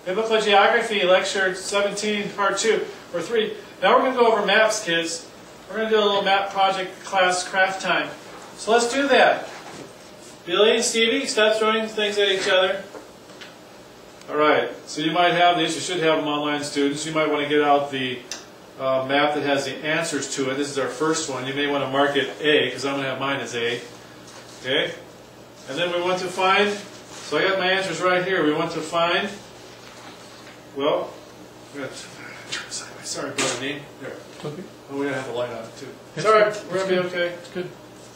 Biblical Geography, Lecture 17, Part 2, or 3. Now we're going to go over maps, kids. We're going to do a little map project class craft time. So let's do that. Billy and Stevie, stop throwing things at each other. Alright, so you might have these. You should have them online, students. You might want to get out the map that has the answers to it. This is our first one. You may want to mark it A, because I'm going to have mine as A. Okay? And then we want to find, so I got my answers right here. We want to find, well, I'm going to turn sideways. Sorry, brother Dean. There. Okay. Oh, we got to have the light on it too. It's alright, we're going to be okay. It's good.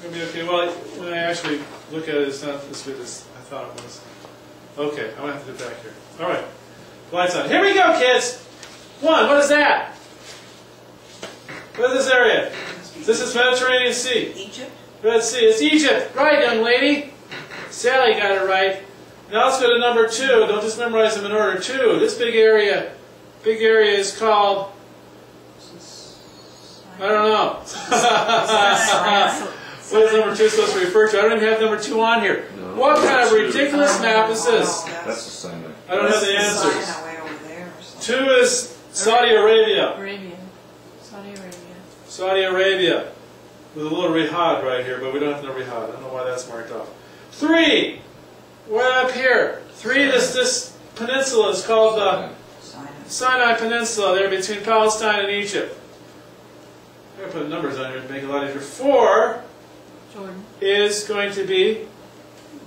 We're going to be okay. Well, when I actually look at it, it's not as good as I thought it was. Okay, I'm going to have to do it back here. Alright, lights on. Here we go, kids! 1, what is that? What is this area? This is Mediterranean Sea. Egypt? Red Sea. It's Egypt. Right, young lady. Sally got it right. Now let's go to number 2. Don't just memorize them in order. 2. This big area is called, I don't know. What is number 2 supposed to refer to? I don't even have number 2 on here. No, what kind of ridiculous map is this? That's a Sinai. I don't have the answers. Sinai way over there or something. 2 is Saudi Arabia. Saudi Arabia. Saudi Arabia. With a little Riyadh right here, but we don't have no Riyadh. I don't know why that's marked off. 3, way up here. 3, this peninsula is called the Sinai Peninsula, there between Palestine and Egypt. I'm going to put numbers on here to make it a lot easier. 4 Jordan. is going to be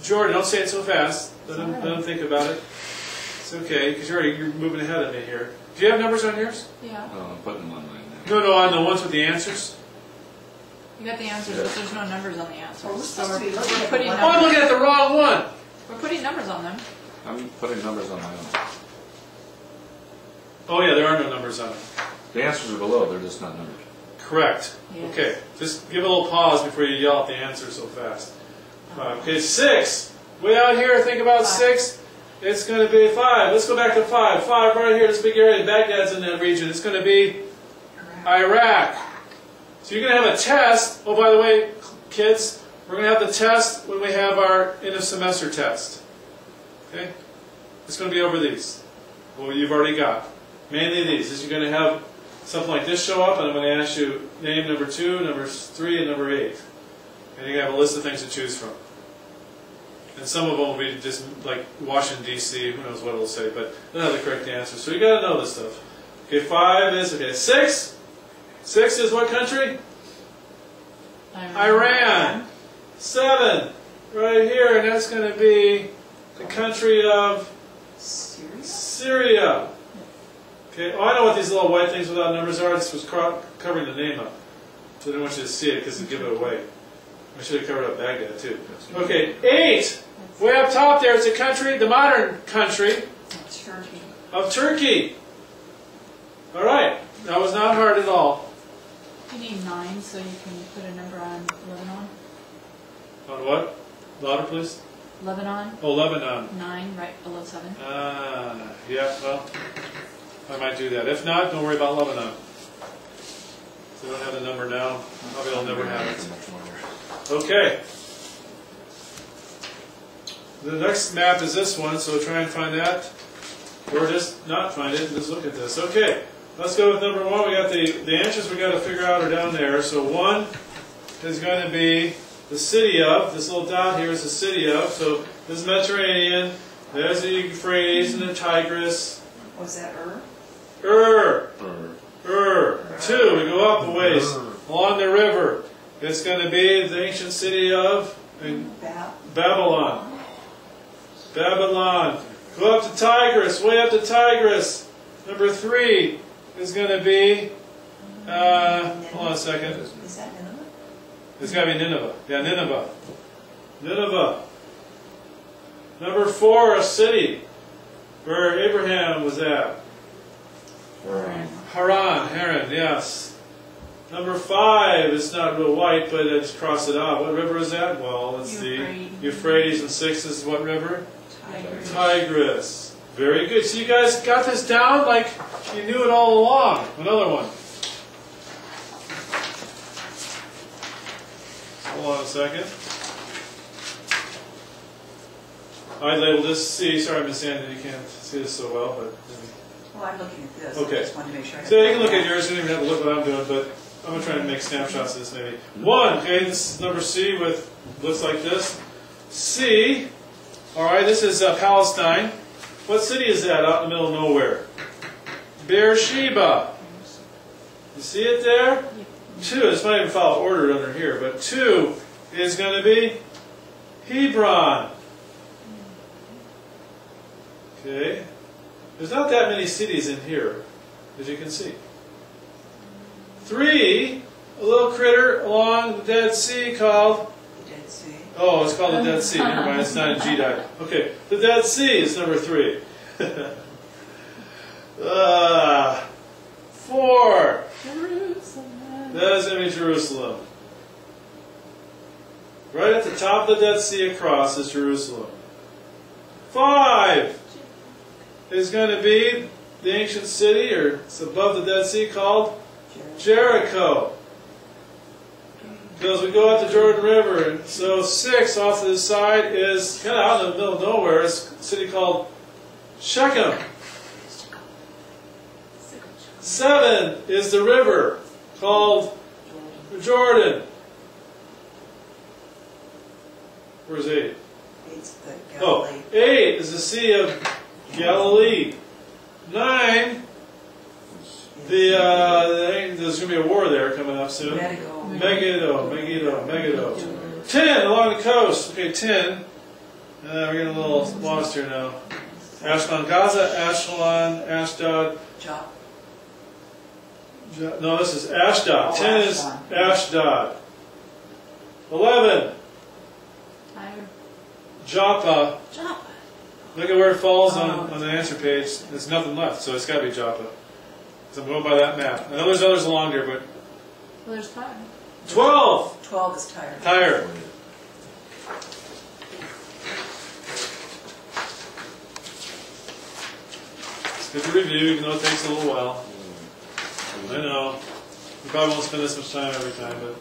Jordan. Don't say it so fast. Let them think about it. It's okay, because you're moving ahead of me here. Do you have numbers on yours? Yeah. I'm putting them on mine now. No, on the ones with the answers. You got the answers, but there's no numbers on the answers. Well, we're So supposed to be we're looking at putting the one- Oh, I'm numbers. looking at the wrong one. We're putting numbers on them. I'm putting numbers on my own. Oh yeah, there are no numbers on it. The answers are below, they're just not numbered. Correct. Yes. Okay, just give a little pause before you yell out the answer so fast. 5. Okay, 6. Way out here, think about 6. It's going to be 5. Let's go back to 5. 5 right here, this big area. Baghdad's in that region. It's going to be Iraq. So you're going to have a test. Oh, by the way, kids, we're going to have the test when we have our end of semester test. Okay? It's going to be over these. Well, you've already got. Mainly these. You're going to have something like this show up, and I'm going to ask you name number 2, number 3, and number 8. And you're going to have a list of things to choose from. And some of them will be just like Washington, D.C., who knows what it'll say, but they'll have the correct answer. So you got to know this stuff. Okay, 5 is, okay, 6. 6 is what country? Iran. 7, right here, and that's going to be the country of Syria. Okay, oh, I know what these little white things without numbers are. This was covering the name up. So I didn't want you to see it because it'd give it away. I should have covered up Baghdad too. Okay, 8. Way up top there is the country, the modern country Turkey. of Turkey. All right, that was not hard at all. You need 9, so you can put a number on Lebanon. On what? Louder, please. Lebanon. Oh, Lebanon. 9, right below 7. Yeah, well, I might do that. If not, don't worry about Lebanon. So we don't have the number now. Probably I'll never have it. Okay. The next map is this one, so try and find that. Or just not find it and just look at this. Okay, let's go with number 1. We got the answers we got to figure out are down there. So 1 is going to be the city of. This little dot here is the city of. So this is Mediterranean. There's the Euphrates and the Tigris. Was that Ur. 2, we go up a ways along the river. It's going to be the ancient city of Babylon. Babylon. Go up to Tigris, way up to Tigris. Number 3 is going to be, hold on a second. Is that Nineveh? It's got to be Nineveh. Yeah, Nineveh. Nineveh. Number 4, a city where Abraham was at. Haran, yes. Number 5, it's not real white, but it's crossed it out. What river is that? Well, it's the Euphrates, and 6 is what river? Tigris. Very good. So you guys got this down like you knew it all along. Another one. Hold on a second. I labeled this C. Sorry, Miss Andy, you can't see this so well, but. Well, I'm looking at this. Okay. I just wanted to make sure. I So you had can look that. at yours, you don't even have to look what I'm doing, but I'm going to try and make snapshots of this maybe. 1, okay, this is number C with, looks like this. C, alright, this is Palestine. What city is that out in the middle of nowhere? Beersheba. You see it there? 2, this might even follow order under here, but 2 is going to be Hebron. Okay. There's not that many cities in here, as you can see. 3, a little critter along the Dead Sea called... The Dead Sea. Oh, it's called the Dead Sea. Never mind, it's not in G-Dot. Okay, the Dead Sea is number 3. 4, Jerusalem. that is going to be Jerusalem. Right at the top of the Dead Sea across is Jerusalem. 5 is going to be the ancient city, or it's above the Dead Sea, called Jericho. Because we go out the Jordan River. And so 6 off to the side is kind of out in the middle of nowhere. It's a city called Shechem. 7 is the river called Jordan. Where's 8? It's the Oh, Galilee. 8 is the Sea of Galilee. 9, there's going to be a war there coming up soon. Megiddo. 10, along the coast. Okay, 10. We're getting a little lost here now. Ashkelon, Gaza, Ashkelon, Ashdod. No, this is Ashdod. 10 is Ashdod. 11, Tyre. Joppa. Joppa. Look at where it falls on the answer page. There's nothing left, so it's got to be Joppa. So I'm going by that map. I know there's others along here, but... Well, there's Tyre. 12, 12 is Tyre. Tyre. It's good to review, even though it takes a little while. I know. You probably won't spend this much time every time, but...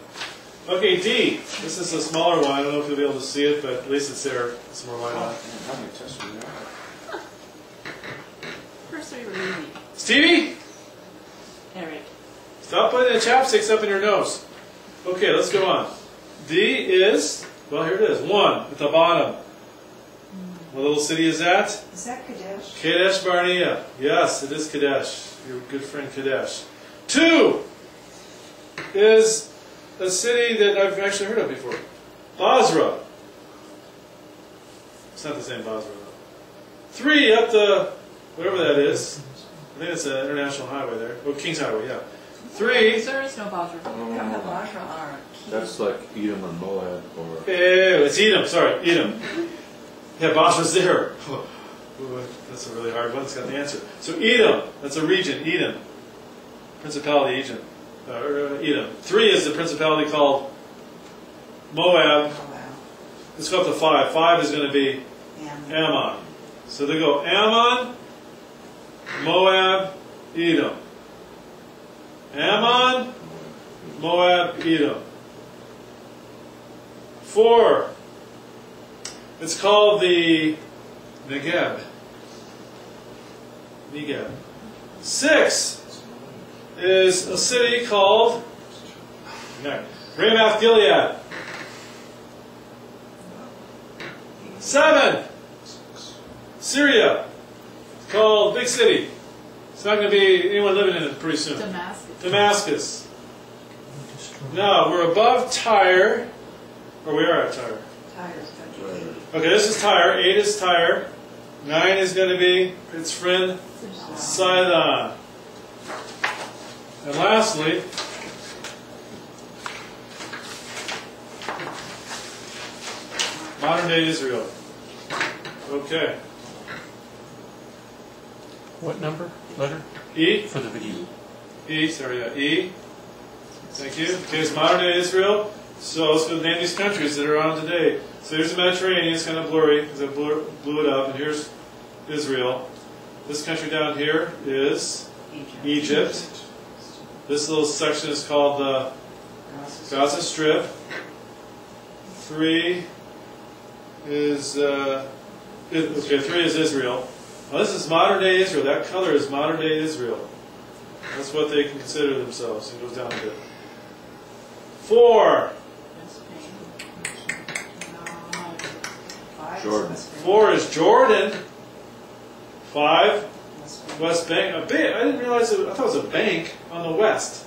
Okay, D. This is a smaller one. I don't know if you'll be able to see it, but at least it's there. It's more light on it. How many tests we have? First 3 were easy. Stevie? Eric. Stop putting the chapsticks up in your nose. Okay, let's go on. D is, well, here it is. 1 at the bottom. What little city is that? Is that Kadesh? Kadesh Barnea. Yes, it is Kadesh. Your good friend Kadesh. 2 is a city that I've actually heard of before. Basra. It's not the same Basra though. 3 up the, whatever that is. I think it's an international highway there. Oh, King's Highway, yeah. 3. There is no Basra. We don't have Basra on our key. That's like Edom and Moab, or It's Edom, sorry, Edom. Yeah, Basra's there. Ooh, that's a really hard one. It's got the answer. So Edom, that's a region, Edom. Principality, Edom. 3 is the principality called Moab. Oh, wow. Let's go up to 5. 5 is going to be And Ammon. So they go Ammon, Moab, Edom. Ammon, Moab, Edom. 4. It's called the Negeb. 6 is a city called Ramoth Gilead. 7, Syria. It's called Big City. It's not going to be anyone living in it pretty soon. Damascus. No, we're above Tyre, or we are at Tyre. Tyre's got the key. Okay, this is Tyre. 8 is Tyre. 9 is going to be its friend Sidon. And lastly, modern day Israel. Okay. What number? Letter? E? For the video. E, sorry, yeah, E. Thank you. Okay, it's modern day Israel. So let's go name these countries that are on today. So here's the Mediterranean. It's kind of blurry because I blew it up. And here's Israel. This country down here is Egypt. This little section is called the Gaza Strip. 3 is Okay, 3 is Israel. Now this is modern day Israel. That color is modern day Israel. That's what they can consider themselves. It goes down a bit. 4. West Bank. No, 5 Jordan. is West Bank. 4 is Jordan. 5, West Bank. West Bank. A bank. I didn't realize it. I thought it was a bank on the west.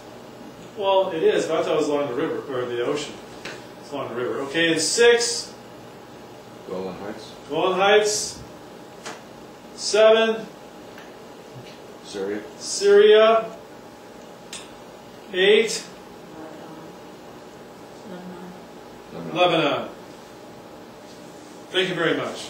Well, it is, but I thought it was along the river or the ocean. It's along the river. Okay, and 6, Golan Heights, Golan Heights. 7, Syria. Syria. 8, Lebanon. Lebanon. Lebanon. Thank you very much.